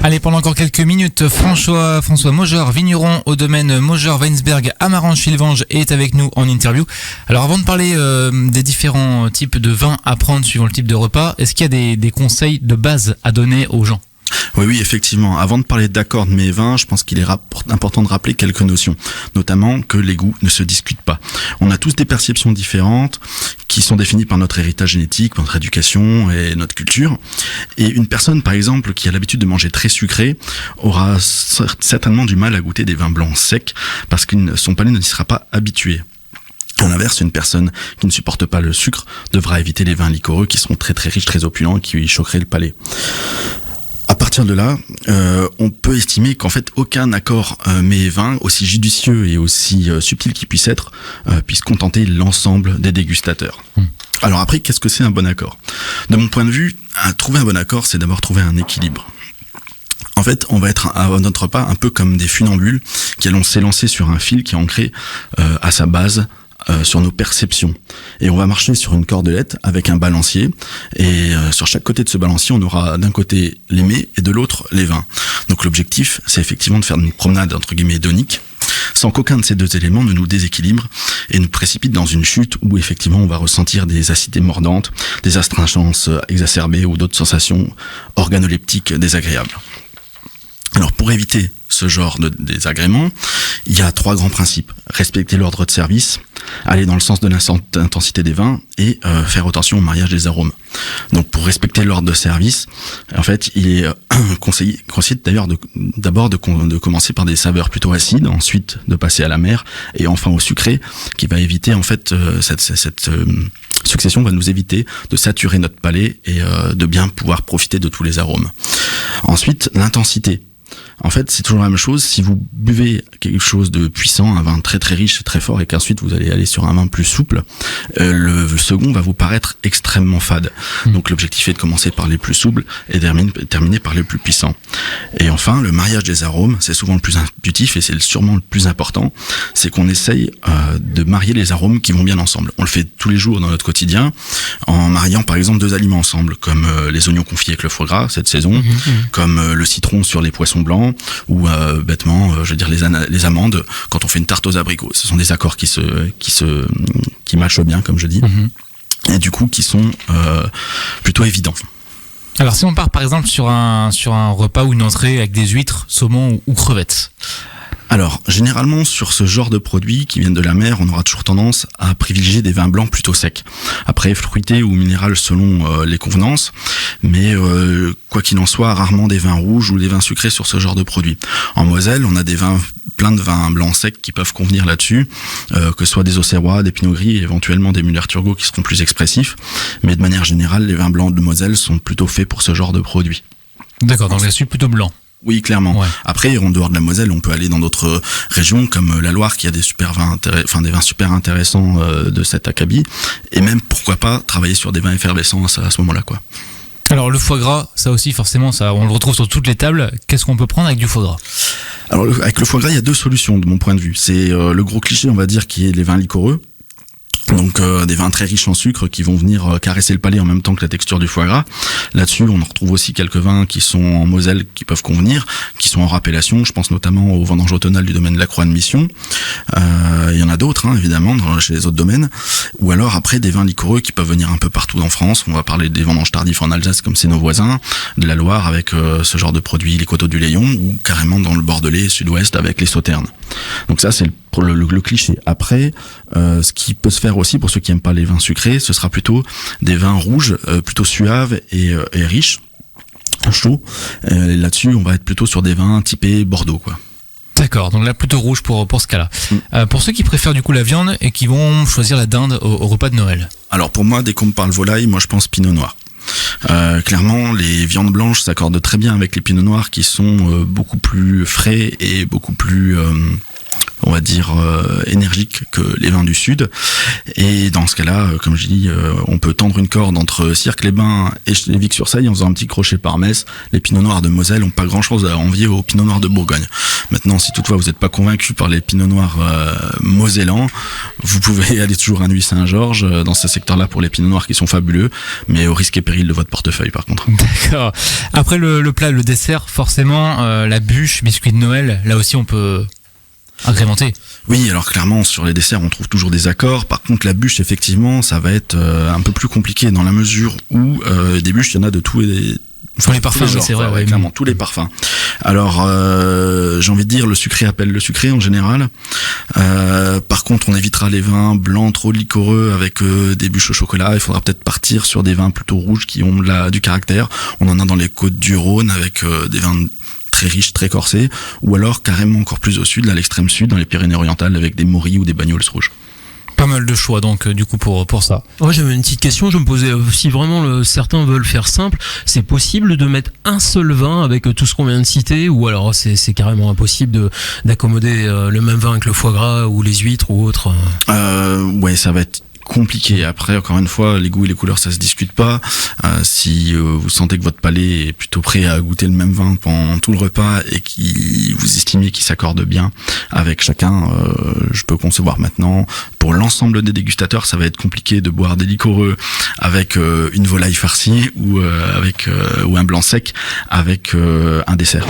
Allez, pendant encore quelques minutes, François Maugeur, vigneron au domaine Maugeur-Weinsberg à Marange-Filvange, est avec nous en interview. Alors avant de parler des différents types de vins à prendre suivant le type de repas, est-ce qu'il y a des conseils de base à donner aux gens ? Oui, effectivement. Avant de parler d'accord de mes vins, je pense qu'il est important de rappeler quelques notions, notamment que les goûts ne se discutent pas. On a tous des perceptions différentes qui sont définies par notre héritage génétique, notre éducation et notre culture. Et une personne, par exemple, qui a l'habitude de manger très sucré, aura certainement du mal à goûter des vins blancs secs parce que son palais ne s'y sera pas habitué. À l'inverse, une personne qui ne supporte pas le sucre devra éviter les vins liquoreux qui sont très très riches, très opulents et qui choqueraient le palais. À partir de là, on peut estimer qu'en fait aucun accord mets et vins, aussi judicieux et aussi subtil qu'il puisse être, puisse contenter l'ensemble des dégustateurs. Alors après, qu'est-ce que c'est un bon accord ? De mon point de vue, trouver un bon accord, c'est d'abord trouver un équilibre. En fait, on va être à notre repas un peu comme des funambules qui allons s'élancer sur un fil qui est ancré à sa base, sur nos perceptions, et on va marcher sur une cordelette avec un balancier, et sur chaque côté de ce balancier on aura d'un côté les mets et de l'autre les vins. Donc l'objectif, c'est effectivement de faire une promenade entre guillemets hédonique sans qu'aucun de ces deux éléments ne nous déséquilibre et nous précipite dans une chute où effectivement on va ressentir des acidités mordantes, des astringences exacerbées ou d'autres sensations organoleptiques désagréables. Alors pour éviter ce genre de désagrément, il y a 3 grands principes. Respecter l'ordre de service, aller dans le sens de l'intensité des vins et faire attention au mariage des arômes. Donc pour respecter l'ordre de service, en fait, il est conseillé d'ailleurs d'abord de commencer par des saveurs plutôt acides, ensuite de passer à l'amer et enfin au sucré, qui va éviter en fait cette succession va nous éviter de saturer notre palais et de bien pouvoir profiter de tous les arômes. Ensuite, l'intensité. En fait, c'est toujours la même chose. Si vous buvez quelque chose de puissant, un vin très très riche, très fort, et qu'ensuite vous allez aller sur un vin plus souple, le second va vous paraître extrêmement fade. Donc l'objectif est de commencer par les plus souples et terminer par les plus puissants. Et enfin, le mariage des arômes, c'est souvent le plus intuitif et c'est sûrement le plus important. C'est qu'on essaye de marier les arômes qui vont bien ensemble. On le fait tous les jours dans notre quotidien, en mariant par exemple 2 aliments ensemble, comme les oignons confits avec le foie gras cette saison, comme le citron sur les poissons blancs, ou bêtement, je veux dire les amandes quand on fait une tarte aux abricots. Ce sont des accords qui matchent bien, comme je dis, et du coup qui sont plutôt évidents. Alors si on part par exemple sur un repas ou une entrée avec des huîtres, saumon ou crevettes. Alors, généralement, sur ce genre de produits qui viennent de la mer, on aura toujours tendance à privilégier des vins blancs plutôt secs. Après, fruités ou minérales selon les convenances, mais quoi qu'il en soit, rarement des vins rouges ou des vins sucrés sur ce genre de produits. En Moselle, on a plein de vins blancs secs qui peuvent convenir là-dessus, que ce soit des Auxerrois, des Pinot Gris, et éventuellement des Müller-Thurgau qui seront plus expressifs. Mais de manière générale, les vins blancs de Moselle sont plutôt faits pour ce genre de produits. D'accord, donc je suis plutôt blanc. Oui, clairement. Ouais. Après, en dehors de la Moselle, on peut aller dans d'autres régions comme la Loire qui a des super vins, des vins super intéressants de cet acabit, et même pourquoi pas travailler sur des vins effervescents à ce moment-là, quoi. Alors le foie gras, ça aussi forcément, ça on le retrouve sur toutes les tables. Qu'est-ce qu'on peut prendre avec du foie gras ? Alors avec le foie gras, il y a 2 solutions de mon point de vue. C'est le gros cliché, on va dire, qui est les vins liquoreux. Donc des vins très riches en sucre qui vont venir caresser le palais en même temps que la texture du foie gras. Là-dessus, on en retrouve aussi quelques vins qui sont en Moselle qui peuvent convenir, qui sont en appellation. Je pense notamment aux vendanges automnales du domaine de la Croix de Mission. Il y en a d'autres, évidemment, chez les autres domaines. Ou alors après des vins liquoreux qui peuvent venir un peu partout en France. On va parler des vendanges tardives en Alsace comme c'est nos voisins, de la Loire avec ce genre de produits, les coteaux du Layon, ou carrément dans le Bordelais, sud-ouest avec les sauternes. Donc ça, c'est le cliché. Après, ce qui peut se faire aussi pour ceux qui aiment pas les vins sucrés, ce sera plutôt des vins rouges, plutôt suaves et riches, chauds. Là-dessus, on va être plutôt sur des vins typés Bordeaux, quoi. D'accord, donc là plutôt rouge pour ce cas-là. Pour ceux qui préfèrent du coup la viande et qui vont choisir la dinde au repas de Noël. Alors pour moi, dès qu'on me parle volaille, moi je pense pinot noir. Clairement, les viandes blanches s'accordent très bien avec les pinots noirs qui sont beaucoup plus frais et beaucoup plus on va dire énergiques que les vins du sud. Et dans ce cas-là, comme je dis, on peut tendre une corde entre Cirque-les-Bains et Vic-sur-Seille en faisant un petit crochet par Metz. Les pinots noirs de Moselle n'ont pas grand-chose à envier aux pinots noirs de Bourgogne. Maintenant, si toutefois vous n'êtes pas convaincu par les pinots noirs mosellans, vous pouvez aller toujours à Nuits-Saint-Georges, dans ce secteur-là pour les pinots noirs qui sont fabuleux, mais au risque et péril de votre portefeuille par contre. D'accord. Après le plat, le dessert, forcément, la bûche, biscuit de Noël, là aussi on peut agrémenter. Oui, alors clairement sur les desserts on trouve toujours des accords. Par contre la bûche effectivement ça va être un peu plus compliqué dans la mesure où des bûches il y en a de tout et Pour les parfums, c'est vrai, ouais, clairement tous les parfums. Alors j'ai envie de dire le sucré appelle le sucré en général. Par contre on évitera les vins blancs trop liquoreux avec des bûches au chocolat. Il faudra peut-être partir sur des vins plutôt rouges qui ont du caractère. On en a dans les côtes du Rhône avec des vins très riches, très corsés, ou alors carrément encore plus au sud, à l'extrême sud, dans les Pyrénées-Orientales, avec des morilles ou des bagnols rouges. Pas mal de choix donc du coup pour ça. Ouais, j'avais une petite question, je me posais si vraiment certains veulent faire simple, c'est possible de mettre un seul vin avec tout ce qu'on vient de citer, ou alors c'est carrément impossible d'accommoder le même vin avec le foie gras ou les huîtres ou autre? Ouais, ça va être compliqué. Après, encore une fois, les goûts et les couleurs, ça se discute pas. Si vous sentez que votre palais est plutôt prêt à goûter le même vin pendant tout le repas et qui vous estimez qu'il s'accorde bien avec chacun, je peux concevoir. Maintenant, pour l'ensemble des dégustateurs, ça va être compliqué de boire des liquoreux avec une volaille farcie ou un blanc sec avec un dessert.